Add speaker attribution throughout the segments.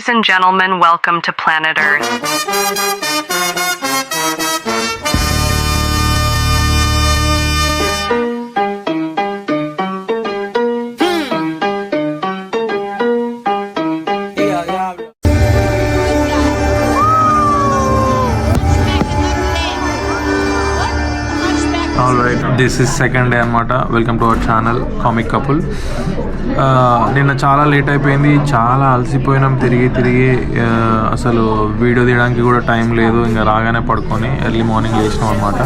Speaker 1: Ladies and gentlemen, welcome to Planet Earth.
Speaker 2: Alright, this is second day అనమాట. Welcome to our channel comic couple. నిన్న చాలా late అయిపోయింది, చాలా అలసిపోయినాం తిరిగి అసలు వీడియో తీయడానికి కూడా టైం లేదు. ఇంకా రాగానే పడుకొని ఎర్లీ మార్నింగ్ లేచినాం అనమాట.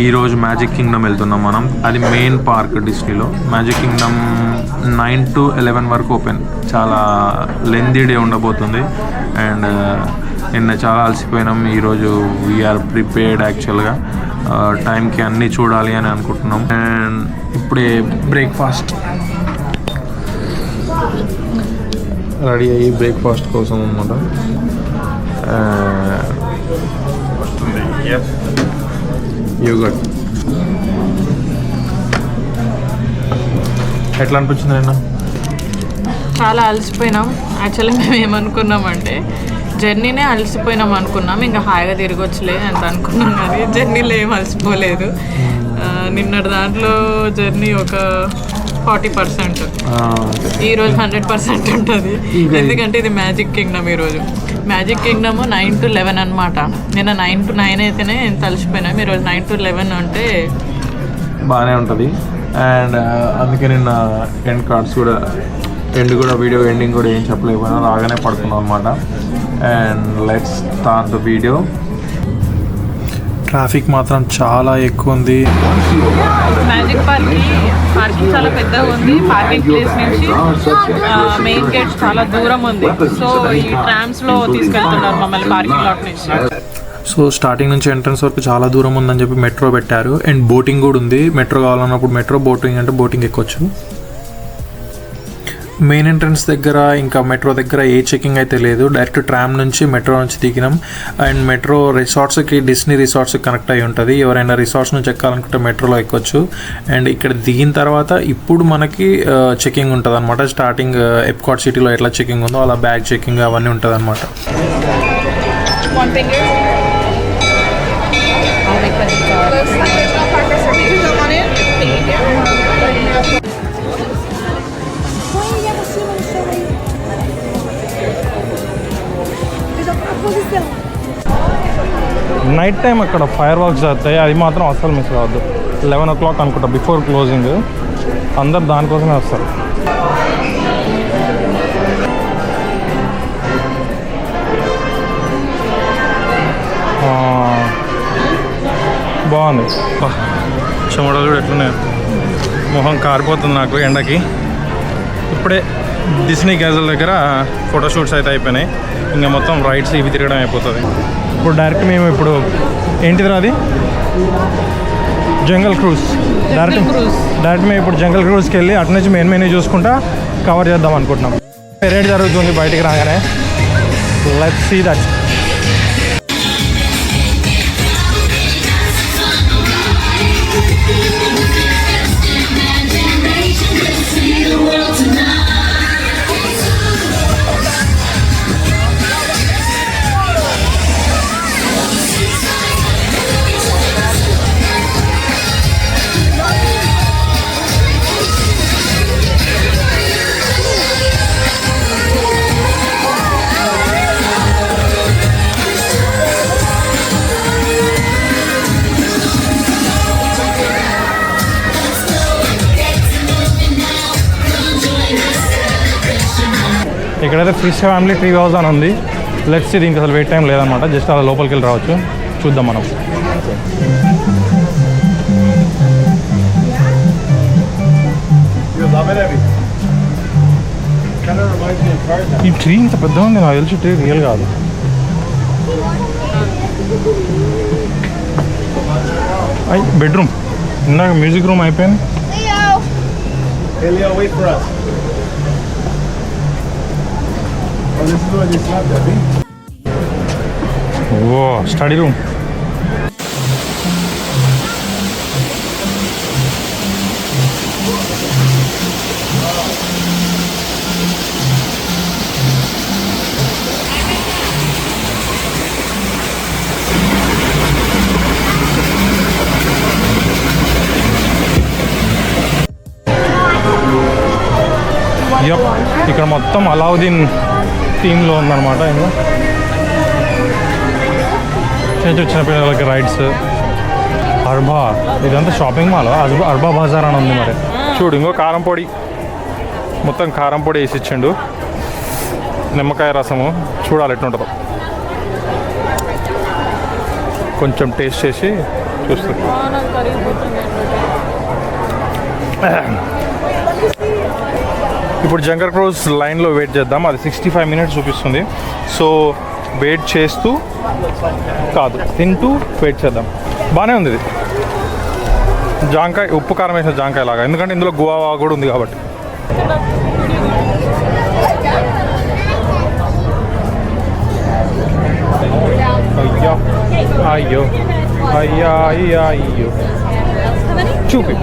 Speaker 2: ఈరోజు మ్యాజిక్ కింగ్డమ్ వెళ్తున్నాం మనం. అది మెయిన్ పార్క్ డిస్నీలో. మ్యాజిక్ కింగ్డమ్ 9 to 11 వరకు ఓపెన్. చాలా లెందీ డే ఉండబోతుంది. అండ్ నిన్న చాలా అలసిపోయినాం. ఈరోజు వీఆర్ ప్రిపేర్డ్ యాక్చువల్గా టైంకి అన్నీ చూడాలి అని అనుకుంటున్నాం. అండ్ ఇప్పుడే బ్రేక్ఫాస్ట్ రెడీ అయ్యి బ్రేక్ఫాస్ట్ కోసం అనమాట. యోగట్ ఎట్లా అనిపించింది అన్న?
Speaker 3: చాలా అలసిపోయినాం. యాక్చువల్లీ మేము ఏమనుకున్నామంటే జర్నీనే అలసిపోయినాం అనుకున్నాం, ఇంకా హాయిగా తిరగొచ్చులే అంత అనుకున్నాం. కానీ జర్నీలో ఏం అలసిపోలేదు. నిన్నటి దాంట్లో జర్నీ ఒక 40%, ఈరోజు 100% ఉంటుంది. ఎందుకంటే ఇది మ్యాజిక్ కింగ్డమ్. ఈరోజు మ్యాజిక్ కింగ్డమ్ 9 to 11 అనమాట. నిన్న 9 to 9 అయితేనే ఎంత అలసిపోయినాం. ఈరోజు 9 to 11 అంటే
Speaker 2: బాగానే ఉంటుంది. అండ్ అందుకే నిన్న ఎండ్ కార్డ్స్ కూడా కూడా వీడియో ఎండింగ్ కూడా ఏం చెప్పలేకపోయినా రాగానే పడుకున్నాం అనమాట. And let's start the video. Traffic మాత్రం చాలా ఎక్కువ ఉంది.
Speaker 3: మ్యాజిక్ పార్కింగ్ చాలా పెద్దగా ఉంది. పార్కింగ్ ప్లేస్ నుంచి మెయిన్ గేట్ చాలా దూరం ఉంది. సో ఈ ట్రామ్స్లో తీసుకెళ్తున్నారు మమ్మల్ని పార్కింగ్ లాట్ నుంచి.
Speaker 2: సో స్టార్టింగ్ నుంచి ఎంట్రన్స్ వరకు చాలా దూరం ఉందని చెప్పి మెట్రో పెట్టారు. అండ్ బోటింగ్ కూడా ఉంది. మెట్రో కావాలన్నప్పుడు మెట్రో, బోటింగ్ అంటే బోటింగ్ ఎక్కొచ్చు. మెయిన్ ఎంట్రన్స్ దగ్గర ఇంకా మెట్రో దగ్గర ఏ చెకింగ్ అయితే లేదు. డైరెక్ట్ ట్రామ్ నుంచి మెట్రో నుంచి దిగినాం. అండ్ మెట్రో రిసార్ట్స్కి, డిస్నీ రిసార్ట్స్కి కనెక్ట్ అయి ఉంటుంది. ఎవరైనా రిసార్ట్స్ నుంచి ఎక్కాలనుకుంటే మెట్రోలో ఎక్కొచ్చు. అండ్ ఇక్కడ దిగిన తర్వాత ఇప్పుడు మనకి చెకింగ్ ఉంటుంది అనమాట. స్టార్టింగ్ ఎప్కాట్ సిటీలో ఎట్లా చెకింగ్ ఉందో అలా బ్యాగ్ చెకింగ్ అవన్నీ ఉంటుంది అనమాట. నైట్ టైం అక్కడ ఫైర్ వర్క్స్ అవుతాయి, అది మాత్రం అస్సలు మిస్ కావద్దు. 11 o'clock అనుకుంటా, బిఫోర్ క్లోజింగ్. అందరు దానికోసమే వస్తారు. బాగుంది. చెమటలు కూడా ఎట్లున్నాయి, మొహం కారిపోతుంది నాకు ఎండకి. ఇప్పుడే డిస్నీ క్యాజల్ దగ్గర ఫోటోషూట్స్ అయితే అయిపోయినాయి. ఇంకా మొత్తం రైడ్స్ ఇవి తిరగడం అయిపోతుంది. ఇప్పుడు డైరెక్ట్ మేము ఇప్పుడు ఏంటిది అది జంగల్ క్రూజ్. డైరెక్ట్ మేము ఇప్పుడు జంగల్ క్రూజ్కి వెళ్ళి అటు నుంచి మెయిన్ మెయిన్ చూసుకుంటా కవర్ చేద్దాం అనుకుంటున్నాం. పెరేడ్ జరుగుతుంది బయటికి రాగానే. Let's see that. ఇక్కడైతే ఫిష్ ఫ్యామిలీ ట్రీ హౌస్ అని ఉంది. లెట్స్ దీనికి అసలు వెయిట్ టైం లేదనమాట. జస్ట్ అలా లోపలికి వెళ్ళి రావచ్చు. చూద్దాం మనం. ఈ ట్రీ ఇంత పెద్దగా ఉంది, నాకు తెలిసి ట్రీ రియల్ కాదు. బెడ్రూమ్ ఇందాక మ్యూజిక్ రూమ్ అయిపోయింది. ఓ స్టడీ రూమ్.
Speaker 4: యప్, ఇక్కడ మొత్తం అలావుద్దీన్ థీమ్లో ఉందన్నమాట. ఇంకా చిన్న పిల్లలకి రైడ్స్. అర్బా, ఇదంతా షాపింగ్ మాల్. అర్బా బజార్ అని ఉంది మరి. చూడు, ఇంకో కారం పొడి, మొత్తం కారం పొడి వేసి ఇచ్చిండు. నిమ్మకాయ రసము, చూడాలి ఎట్లుంటుందో. కొంచెం టేస్ట్ చేసి చూస్తాం. ఇప్పుడు జంగల్ క్రూజ్ లైన్లో వెయిట్ చేద్దాం. అది 65 minutes చూపిస్తుంది. సో వెయిట్ చేస్తూ కాదు, తింటూ వెయిట్ చేద్దాం. బాగానే ఉంది ఇది. జాంకాయ, ఉప్పు కారం వేసిన జాంకాయ లాగా, ఎందుకంటే ఇందులో గువావా కూడా ఉంది కాబట్టి. అయ్యో అయ్యో అయ్యా అయ్యా అయ్యో, చూపి.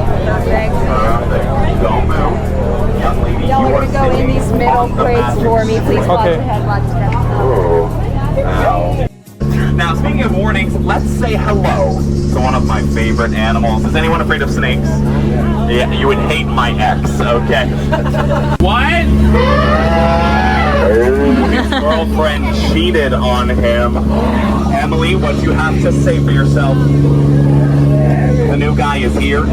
Speaker 5: Y'all are going to go in these middle crates for me. Please watch
Speaker 4: Okay.
Speaker 5: your head, watch your head.
Speaker 6: Now, speaking of warnings, let's say hello to one of my favorite animals. Is anyone afraid of snakes? Yeah, you would hate my ex, okay? What? His girlfriend cheated on him. Emily, what do you have to say for yourself? The new guy is here.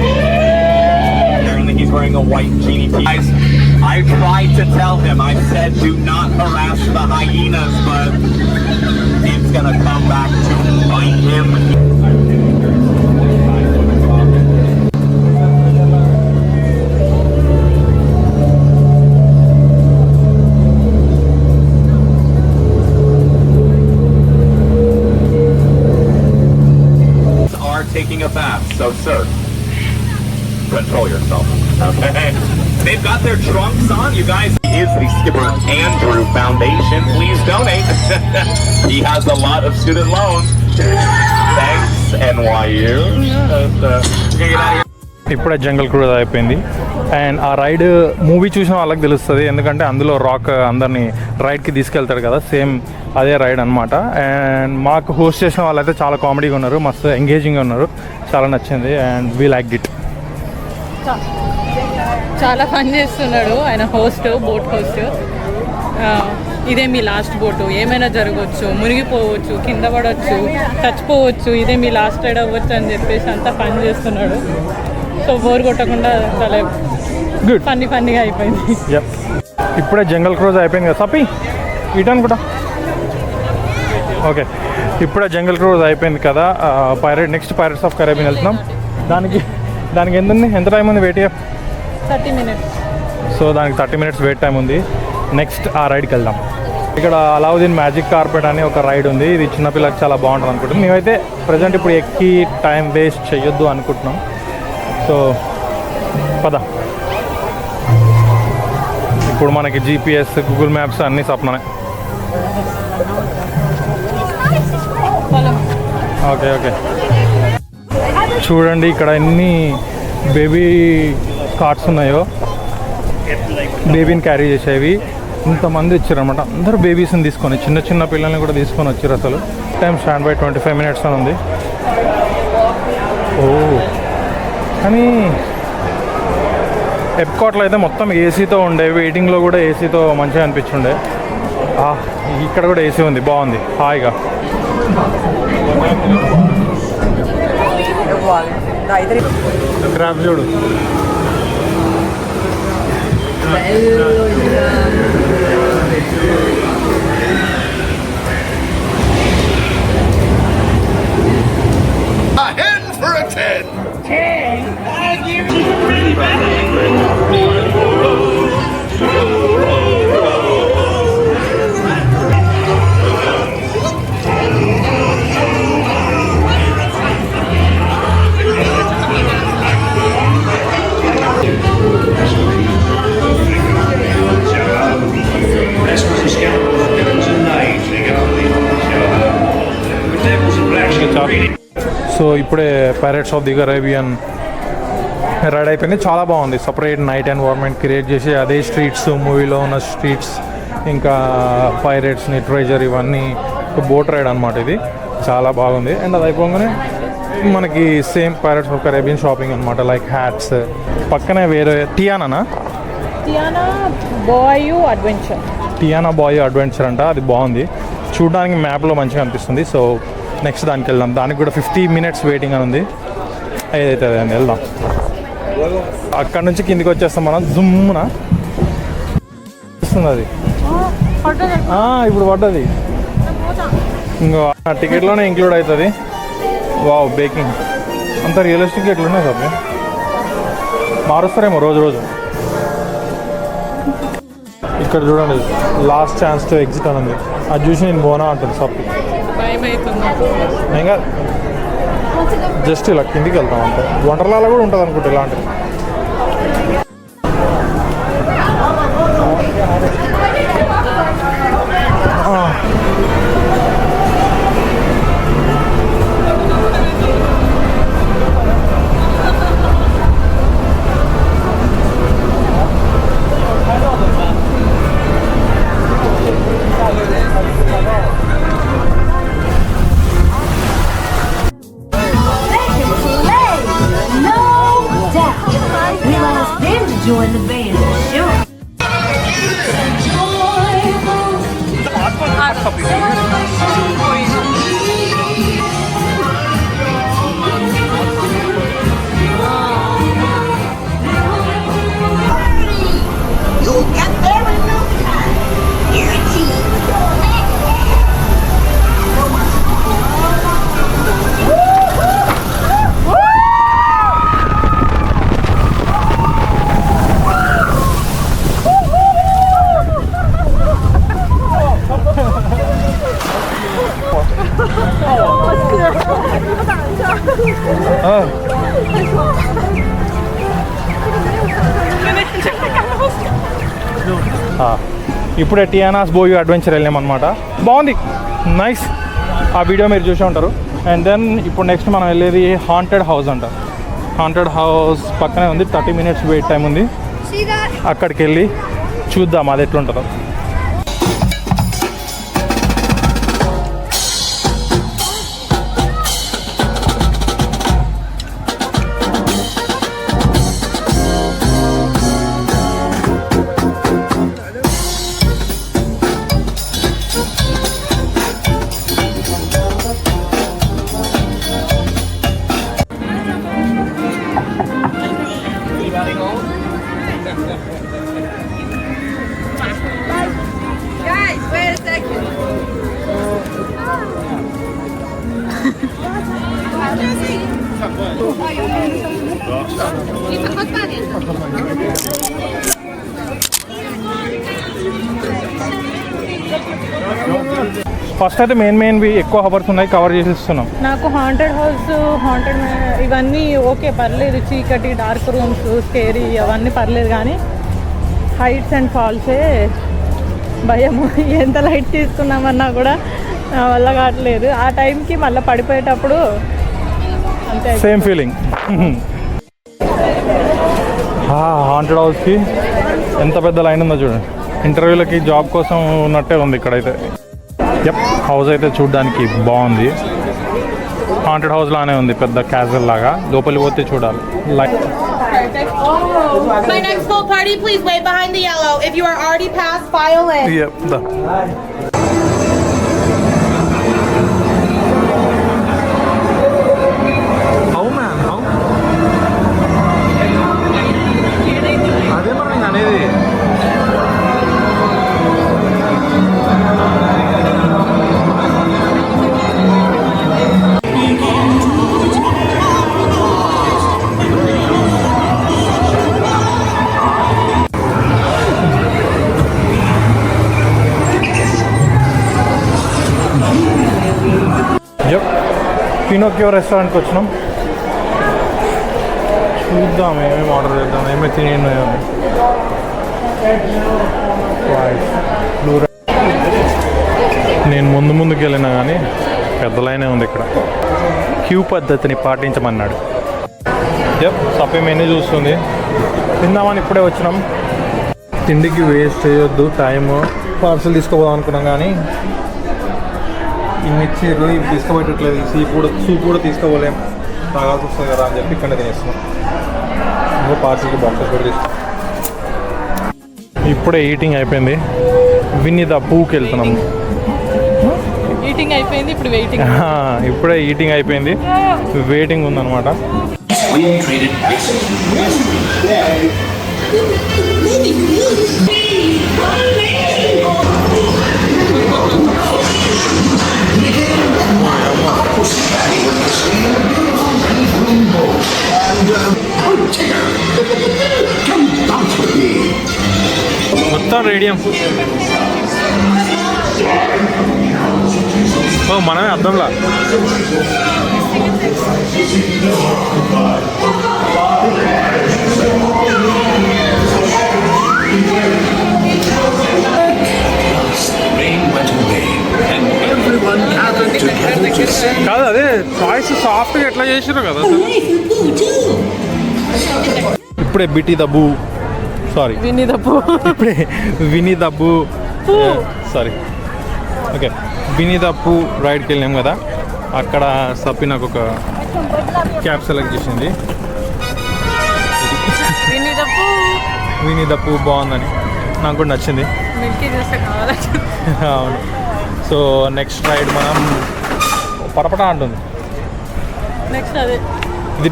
Speaker 6: Apparently he's wearing a white genie tee. Guys, I tried to tell him, I said do not harass the hyenas, but it's gonna come back to bite him. Are taking a bath, so sir, control yourself, okay? They've got their trunks on, you guys. He is the Skipper Andrew Foundation. Please donate. He has a lot of student loans. Thanks, NYU. We're gonna get out of here.
Speaker 4: ఇప్పుడే జంగల్ cruise అయిపోయింది. And ఆ ride movie చూసిన వాళ్ళకి తెలుస్తుంది, ఎందుకంటే అందులో rock అందరినీ రైడ్కి తీసుకెళ్తాడు కదా, సేమ్ అదే రైడ్ అనమాట. అండ్ మాకు హోస్ట్ చేసిన వాళ్ళైతే చాలా కామెడీగా ఉన్నారు, మస్తు ఎంగేజింగ్గా ఉన్నారు, చాలా నచ్చింది. And we like it.
Speaker 3: చాలా ఫన్ చేస్తున్నాడు ఆయన హోస్ట్, బోట్ హోస్ట్. ఇదే మీ లాస్ట్ బోటు, ఏమైనా జరగవచ్చు, మునిగిపోవచ్చు, కింద పడవచ్చు, చచ్చిపోవచ్చు, ఇదే మీ లాస్ట్ రైడ్ అవ్వచ్చు అని చెప్పేసి అంతా ఫన్ చేస్తున్నాడు. సో బోర్ కొట్టకుండా చాలా
Speaker 4: గుడ్,
Speaker 3: ఫన్నీగా అయిపోయింది.
Speaker 4: ఇప్పుడే జంగల్ క్రూజ్ అయిపోయింది కదా సపి, ఇటన్ కూడా ఓకే. ఇప్పుడే జంగల్ క్రూజ్ అయిపోయింది కదా, నెక్స్ట్ పైరట్స్ ఆఫ్ కరేబియన్ వెళ్తున్నాం. దానికి ఎంత టైం ఉంది వెయిట్?
Speaker 3: 30 minutes.
Speaker 4: సో దానికి 30 minutes వెయిట్ టైం ఉంది. నెక్స్ట్ ఆ రైడ్కి వెళ్దాం. ఇక్కడ అలావుద్దీన్ మ్యాజిక్ కార్పెట్ అని ఒక రైడ్ ఉంది, ఇది చిన్నపిల్లకి చాలా బాగుంటుంది అనుకుంటున్నాం. మేమైతే ప్రజెంట్ ఇప్పుడు ఎక్కి టైం వేస్ట్ చేయొద్దు అనుకుంటున్నాం. సో పద. ఇప్పుడు మనకి జీపీఎస్, గూగుల్ మ్యాప్స్ అన్నీ సప్ననే. Okay okay. చూడండి ఇక్కడ ఎన్ని బేబీ కార్ట్స్ ఉన్నాయో, బేబీని క్యారీ చేసేవి. ఇంతమంది వచ్చారనమాట, అందరూ బేబీస్ని తీసుకొని, చిన్న పిల్లల్ని కూడా తీసుకొని వచ్చారు. అసలు టైం స్టాండ్ బై 25 minutes అని ఉంది. ఓ, కానీ ఎప్కాట్లో అయితే మొత్తం ఏసీతో ఉండే, వెయిటింగ్లో కూడా ఏసీతో మంచిగా అనిపించుండే. ఇక్కడ కూడా ఏసీ ఉంది, బాగుంది హాయిగా. క్రాబ్ చూడు.
Speaker 6: For a 10.
Speaker 4: సో ఇప్పుడే pirates of the Caribbean ride అయిపోయింది, చాలా బాగుంది. సపరేట్ నైట్ ఎన్వైర్న్మెంట్ క్రియేట్ చేసి అదే స్ట్రీట్స్, మూవీలో ఉన్న స్ట్రీట్స్, ఇంకా పైరేట్స్ని, ట్రెజర్, ఇవన్నీ బోట్ రైడ్ అనమాట. ఇది చాలా బాగుంది. అండ్ అది అయిపోగానే మనకి same pirates of Caribbean shopping అనమాట, లైక్ హ్యాట్స్. పక్కనే వేరే టియానా
Speaker 3: టియానా బోయు అడ్వెంచర్.
Speaker 4: టియానా బాయ్ అడ్వెంచర్ అంట, అది బాగుంది చూడడానికి, మ్యాప్లో మంచిగా అనిపిస్తుంది. సో నెక్స్ట్ దానికి వెళ్దాం. దానికి కూడా 50 minutes వెయిటింగ్ అని ఉంది. ఏదైతే అదే అండి, వెళ్దాం. అక్కడ నుంచి కిందికి వచ్చేస్తాం మనం. జుమ్మున వస్తుంది అది. ఇప్పుడు పడ్డది. ఇంకో టికెట్లోనే ఇంక్లూడ్ అవుతుంది. వావ్, బేకింగ్ అంత రియలిస్టిక్ ఎట్లున్నాయి సార్, మారుస్తారేమో రోజు రోజు. ఇక్కడ చూడండి, లాస్ట్ ఛాన్స్ టు ఎగ్జిట్ అని ఉంది. అది చూసి నేను పోనా అంటుంది సప్పు. ఇంకా జస్ట్ ఇలా కిందికి వెళ్తాం అంతే. వంటర్లాలో కూడా ఉంటుంది అనుకుంటా ఇలాంటివి.
Speaker 7: Join the band, sure.
Speaker 8: You'll get there in no time. Guaranteed.
Speaker 4: ఇప్పుడే టియానాస్ బోయు అడ్వెంచర్ వెళ్ళామన్నమాట. బాగుంది, నైస్. ఆ వీడియో మీరు చూసే ఉంటారు. అండ్ దెన్ ఇప్పుడు నెక్స్ట్ మనం వెళ్ళేది హాంటెడ్ హౌస్ అంట. హాంటెడ్ హౌస్ పక్కనే ఉంది, 30 minutes వెయిట్ టైం ఉంది. అక్కడికి వెళ్ళి చూద్దాం అది ఎట్లుంటుందో.
Speaker 5: Guys, wait a second.
Speaker 4: First అయితే మెయిన్వి ఎక్కువ హవర్స్ ఉన్నాయి, కవర్ చేసేస్తున్నాం.
Speaker 3: నాకు హాంటెడ్ హౌస్, హాంటెడ్ ఇవన్నీ ఓకే, పర్లేదు. చీకటి, డార్క్ రూమ్స్, స్కేరీ అవన్నీ పర్లేదు. కానీ హైట్స్ అండ్ ఫాల్సే భయము. ఎంత లైట్ తీసుకున్నామన్నా కూడా నా వల్ల కావట్లేదు. ఆ టైంకి మళ్ళీ పడిపోయేటప్పుడు అంతే.
Speaker 4: Same feeling. హాంటెడ్ హౌస్కి ఎంత పెద్ద లైన్ ఉందో చూడండి. ఇంటర్వ్యూలకి, జాబ్ కోసం ఉన్నట్టే ఉంది ఇక్కడైతే. హౌస్ అయితే చూడడానికి బాగుంది. హాంటెడ్ హౌస్ లానే ఉంది, పెద్ద క్యాజువల్ లాగా. లోపలికి పోతే చూడాలి.
Speaker 7: My next full party, please wait behind the yellow. If you are already past, file in.
Speaker 2: అదే మనం అనేది.
Speaker 4: పినోకియో రెస్టారెంట్కి వచ్చినాం. చూద్దాం ఏమేమి ఆర్డర్ చేద్దాం, ఏమేమి తినేయో. నేను ముందుకు వెళ్ళినా కానీ పెద్ద లైనే ఉంది ఇక్కడ. క్యూ పద్ధతిని పాటించమన్నాడు. సపే మెనూ చూస్తుంది. తిందామని ఇప్పుడే వచ్చినాం. తిండికి వేస్ట్ చేయొద్దు టైము. పార్సల్ తీసుకోపోదాం అనుకున్నాం కానీ ఇన్ని ఇచ్చారు, ఇవి తీసుకోబెట్టట్లేదు. సూప్ కూడా తీసుకోపోలేం, తాగాల్సి వస్తుంది కదా అని చెప్పి ఇక్కడే తినేస్తున్నాం. ఇంకా పార్సల్కి బాక్సెస్ కూడా తీసుకున్నాం. ఇప్పుడే ఈటింగ్ అయిపోయింది, విన్నీ ద పూకి వెళ్తున్నాం.
Speaker 3: ఈటింగ్ అయిపోయింది, ఇప్పుడు వెయిటింగ్.
Speaker 4: ఇప్పుడే ఈటింగ్ అయిపోయింది, వెయిటింగ్ ఉందన్నమాట. మొత్తం రేడియం మనమే అర్థంలా. కాదు అదే చాయిస్ సాఫ్ట్గా ఎట్లా చేసారు కదా. ఇప్పుడే బిటి దబ్బు, సారీ
Speaker 3: విన్నీ ద పూ,
Speaker 4: ఇప్పుడే వినీ దబ్బు, సారీ ఓకే వినీ దబ్బు రైడ్కి వెళ్ళాం కదా. అక్కడ సప్పి నాకు ఒక క్యాబ్ సెలెక్ట్ చేసింది. వినీ దబ్బు బాగుందని నాకు కూడా నచ్చింది. అవును. సో నెక్స్ట్ రైడ్ మనం పరపట అంటుంది.
Speaker 3: నెక్స్ట్ అదే
Speaker 4: ఇది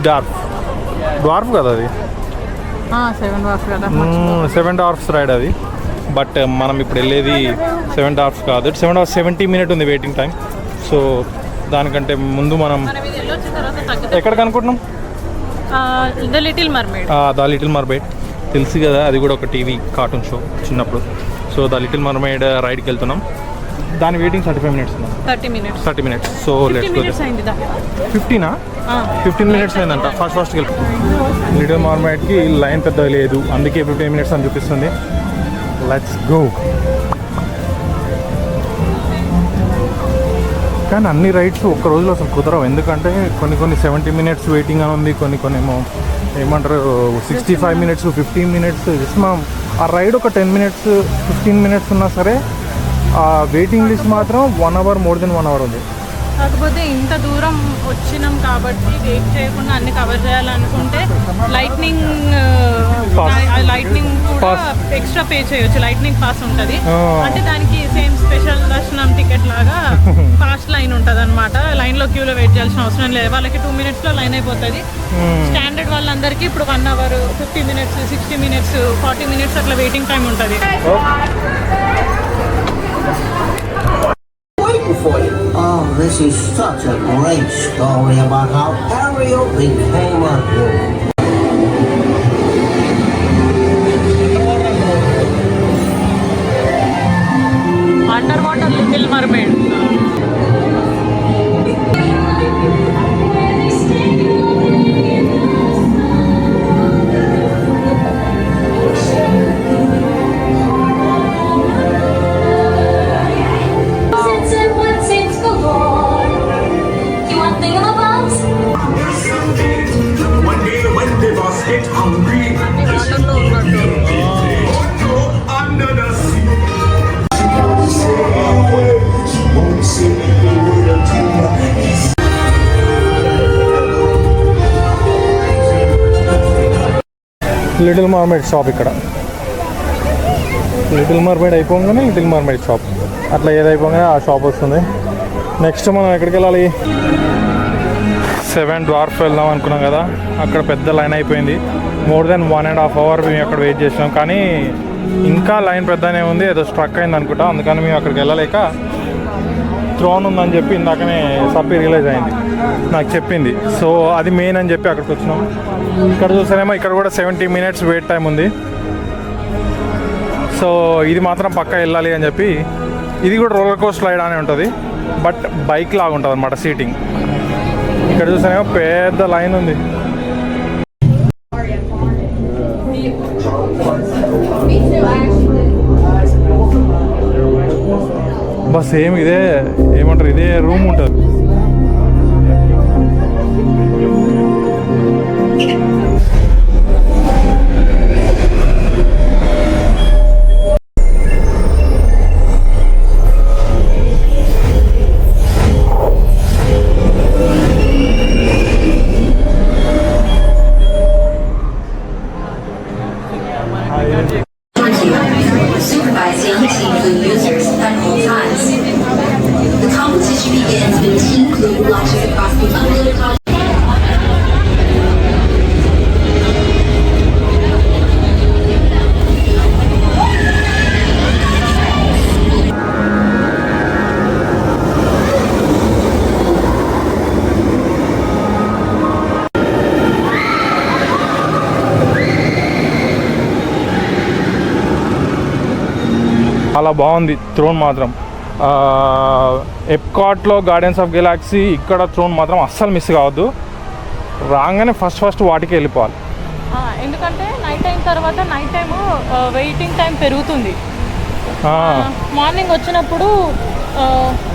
Speaker 4: డ్వార్ఫ్ కదా, అది
Speaker 3: 7 డార్ఫ్స్ కదా,
Speaker 4: 7 డార్ఫ్స్ రైడ్ అది. బట్ మనం ఇప్పుడు వెళ్ళేది 7 డార్ఫ్స్ కాదు, 7 hours 70 minutes ఉంది వెయిటింగ్ టైం. సో దానికంటే ముందు మనం ఎక్కడికి అనుకుంటున్నాం?
Speaker 3: ద లిటిల్ మర్మైడ్
Speaker 4: తెలుసు కదా, అది కూడా ఒక టీవీ కార్టూన్ షో చిన్నప్పుడు. సో ద లిటిల్ మర్మైడ్ రైడ్కి వెళ్తున్నాం. దాని వెయిటింగ్ 35 minutes ఉంది. 30 minutes. So let's go. 15 minutes అయిందంట ఫస్ట్కి వెళ్తాం. లిటిల్ మర్మైడ్కి లైన్ పెద్దగా లేదు, అందుకే 15 minutes అని చూపిస్తుంది. Let's go. కానీ అన్ని రైడ్స్ ఒక్క రోజులో అసలు కుదరవు, ఎందుకంటే కొన్ని 70 minutes వెయిటింగ్ అని ఉంది, కొన్ని ఏమో ఏమంటారు 65 minutes 15 minutes. జస్ట్ మనం ఆ రైడ్ ఒక 10 minutes 15 minutes ఉన్నా సరే ఆ వెయిటింగ్ లిస్ట్ మాత్రం 1 hour, more than 1 hour ఉంది.
Speaker 3: కాకపోతే ఇంత దూరం వచ్చినాం కాబట్టి వెయిట్ చేయకుండా అన్ని కవర్ చేయాలనుకుంటే లైట్నింగ్ కూడా ఎక్స్ట్రా పే చేయొచ్చు. లైట్నింగ్ పాస్ ఉంటుంది, అంటే దానికి సేమ్ స్పెషల్ దర్శనం టికెట్ లాగా ఫాస్ట్ లైన్ ఉంటుంది అనమాట. లైన్లో క్యూలో వెయిట్ చేయాల్సిన అవసరం లేదు, వాళ్ళకి 2 minutes లైన్ అయిపోతుంది. స్టాండర్డ్ వాళ్ళందరికీ ఇప్పుడు 1 hour 50 minutes 60 minutes 40 minutes అట్లా వెయిటింగ్ టైం ఉంటుంది.
Speaker 8: For you. Oh, this is such a great story about how Ariel became a hero.
Speaker 3: Underwater Little Mermaid.
Speaker 4: Little mermaid shop ఇక్కడ. లిటిల్ మర్మైడ్ అయిపోగానే little mermaid shop, అట్లా ఏదైపోగానే ఆ shop వస్తుంది. Next మనం ఎక్కడికి వెళ్ళాలి? 7 డార్ఫ్ వెళ్దాం అనుకున్నాం కదా, అక్కడ పెద్ద లైన్ అయిపోయింది. more than 1.5 hours మేము అక్కడ వెయిట్ చేసినాం, కానీ ఇంకా లైన్ పెద్దనే ఉంది, ఏదో స్ట్రక్ అయింది అనుకుంటా. అందుకని మేము అక్కడికి వెళ్ళలేక థ్రోన్ ఉందని చెప్పి ఇందాకనే సప్పి రియలైజ్ అయింది, నాకు చెప్పింది. సో అది మెయిన్ అని చెప్పి అక్కడికి వచ్చినాం. ఇక్కడ చూసానేమో ఇక్కడ కూడా 70 minutes వెయిట్ టైం ఉంది. సో ఇది మాత్రం పక్కా వెళ్ళాలి అని చెప్పి, ఇది కూడా రోలర్ కోస్టర్ రైడ్ అనే ఉంటుంది, బట్ బైక్ లాగా ఉంటుంది అనమాట సీటింగ్. ఇక్కడ చూసానేమో పెద్ద లైన్ ఉంది. బస్ సేమ్ ఇదే ఏమంటారు, ఇదే రూమ్ ఉంటుంది. చాలా బాగుంది థ్రోన్ మాత్రం. ఎప్కాట్లో గార్డెన్స్ ఆఫ్ గెలాక్సీ ఇక్కడ థ్రోన్ మాత్రం అస్సలు మిస్ కావద్దు. రాగానే ఫస్ట్ వాటికి వెళ్ళిపోవాలి.
Speaker 3: ఎందుకంటే నైట్ టైం తర్వాత నైట్ టైము వెయిటింగ్ టైం పెరుగుతుంది. మార్నింగ్ వచ్చినప్పుడు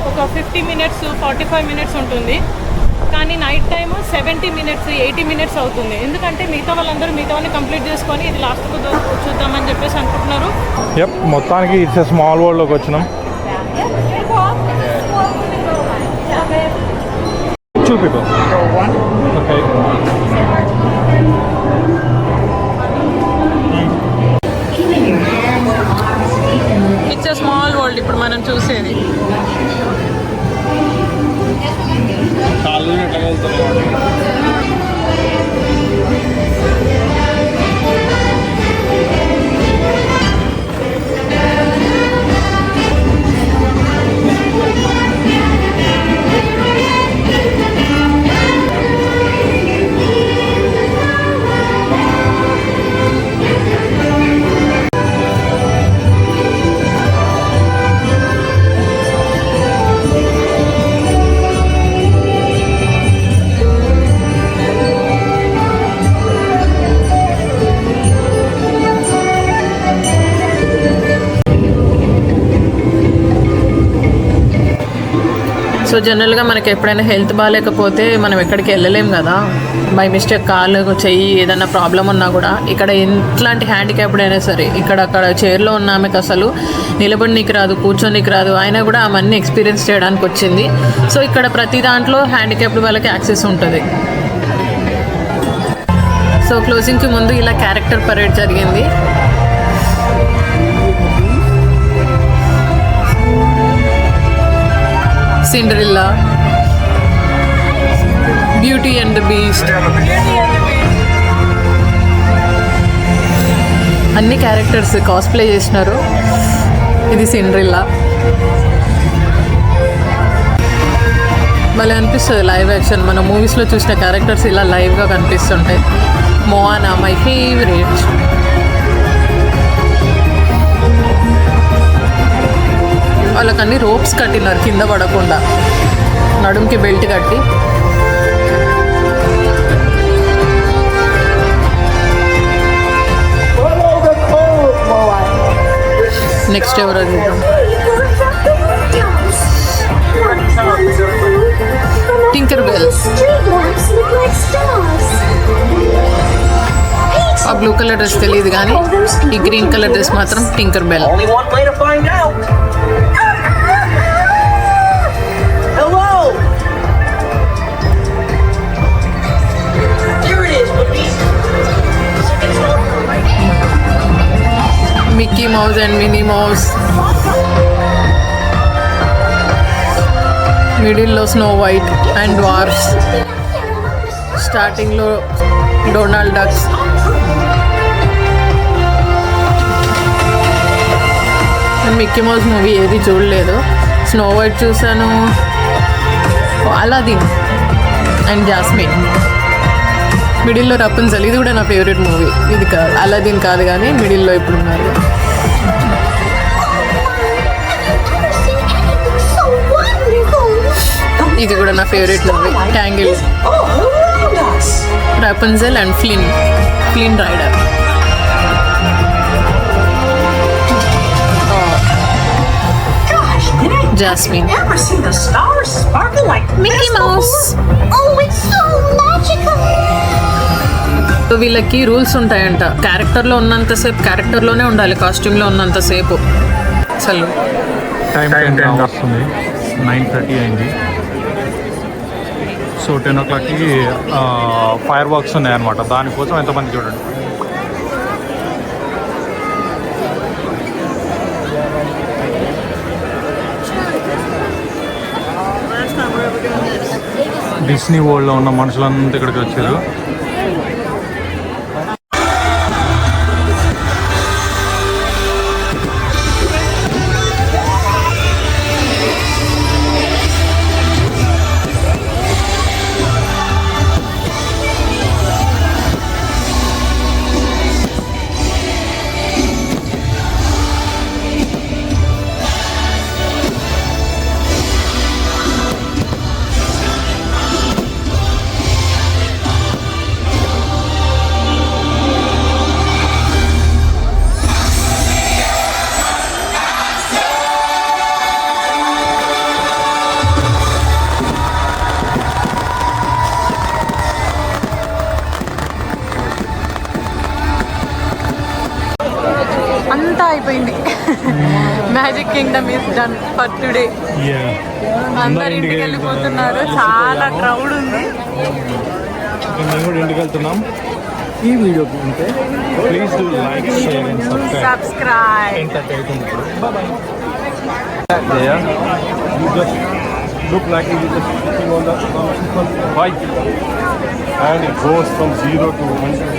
Speaker 3: ఒక 50 minutes 45 minutes ఉంటుంది, కానీ నైట్ టైము 70 minutes 80 minutes అవుతుంది. ఎందుకంటే మిగతా వాళ్ళని కంప్లీట్ చేసుకొని ఇది లాస్ట్కు చూద్దామని చెప్పేసి అనుకుంటున్నారు.
Speaker 4: మొత్తానికి ఇట్స్ స్మాల్ వరల్డ్లోకి వచ్చినాం. చూపిపో. ఓకే,
Speaker 3: ఇట్స్ స్మాల్ వరల్డ్ ఇప్పుడు మనం చూసేది. సో జనరల్గా మనకి ఎప్పుడైనా హెల్త్ బాగాలేకపోతే మనం ఎక్కడికి వెళ్ళలేం కదా, బై మిస్టేక్ కాలు చెయ్యి ఏదైనా ప్రాబ్లం ఉన్నా కూడా ఇక్కడ ఎట్లాంటి హ్యాండిక్యాప్డ్ అయినా సరే అక్కడ చైర్లో ఉన్న ఆమెకు అసలు నిలబడినీకి రాదు, కూర్చోనికి రాదు, అయినా కూడా అవన్నీ ఎక్స్పీరియన్స్ చేయడానికి వచ్చింది. సో ఇక్కడ ప్రతి దాంట్లో హ్యాండిక్యాప్డ్ వాళ్ళకి యాక్సెస్ ఉంటుంది. సో క్లోజింగ్కి ముందు ఇలా క్యారెక్టర్ పరేడ్ జరిగింది. Cinderella, beauty and the beast, అన్ని క్యారెక్టర్స్ కాస్ప్లే చేసినారు. ఇది సిండ్రెల్లా. భలే అనిపిస్తుంది లైవ్ యాక్షన్. మన మూవీస్లో చూసిన క్యారెక్టర్స్ ఇలా లైవ్గా కనిపిస్తుంటాయి. మోవానా మై ఫేవరెట్. వాళ్ళకన్నీ రోప్స్ కట్టినారు కింద పడకుండా, నడుముకి బెల్ట్ కట్టి. నెక్స్ట్ ఎవరో చూద్దాం. Tinker bell. ఆ బ్లూ కలర్ డ్రెస్ తెలియదు కానీ ఈ గ్రీన్ కలర్ డ్రెస్ మాత్రం tinker bell. Mickey mouse and mini mouse. మిడిల్లో స్నో వైట్ అండ్ డ్వార్ఫ్స్. స్టార్టింగ్లో Donald ducks. Mickey mouse movie ఏది చూడలేదు. స్నో వైట్ చూసాను, అలాదీన్ అండ్ జాస్మిన్. మిడిల్లో రపున్జెల్, ఇది కూడా నా ఫేవరెట్ మూవీ. ఇది కాదు, అలాదీన్ కాదు కానీ మిడిల్లో ఇప్పుడు ఉన్నారు. ఇది కూడా నా favourite movie, Tangled. Rapunzel and Flynn Rider. Jasmine. Mickey Mouse. వీళ్ళకి రూల్స్ ఉంటాయంట. క్యారెక్టర్లో ఉన్నంతసేపు క్యారెక్టర్లోనే ఉండాలి, కాస్ట్యూమ్లో ఉన్నంతసేపు. అసలు
Speaker 4: టైం వస్తుంది. 9:30 అయింది. సో 10 o'clockకి ఫైర్ వర్క్స్ ఉన్నాయన్నమాట. దానికోసం ఎంతమంది చూడండి. డిస్నీ వరల్డ్లో ఉన్న మనుషులంతా ఇక్కడికి వచ్చారు.
Speaker 3: అయిపోయింది. Magic Kingdom is done for today. అందరు ఇంటికి వెళ్ళిపోతున్నారు. చాలా క్రౌడ్ ఉంది.
Speaker 4: మేము కూడా ఇంటికి వెళ్తున్నాం. ఈ వీడియో ఉంటే please do like, share and
Speaker 3: subscribe.
Speaker 4: Entertainment. Yeah, you just look like you're just sitting on the bike and it goes from 0 to 100.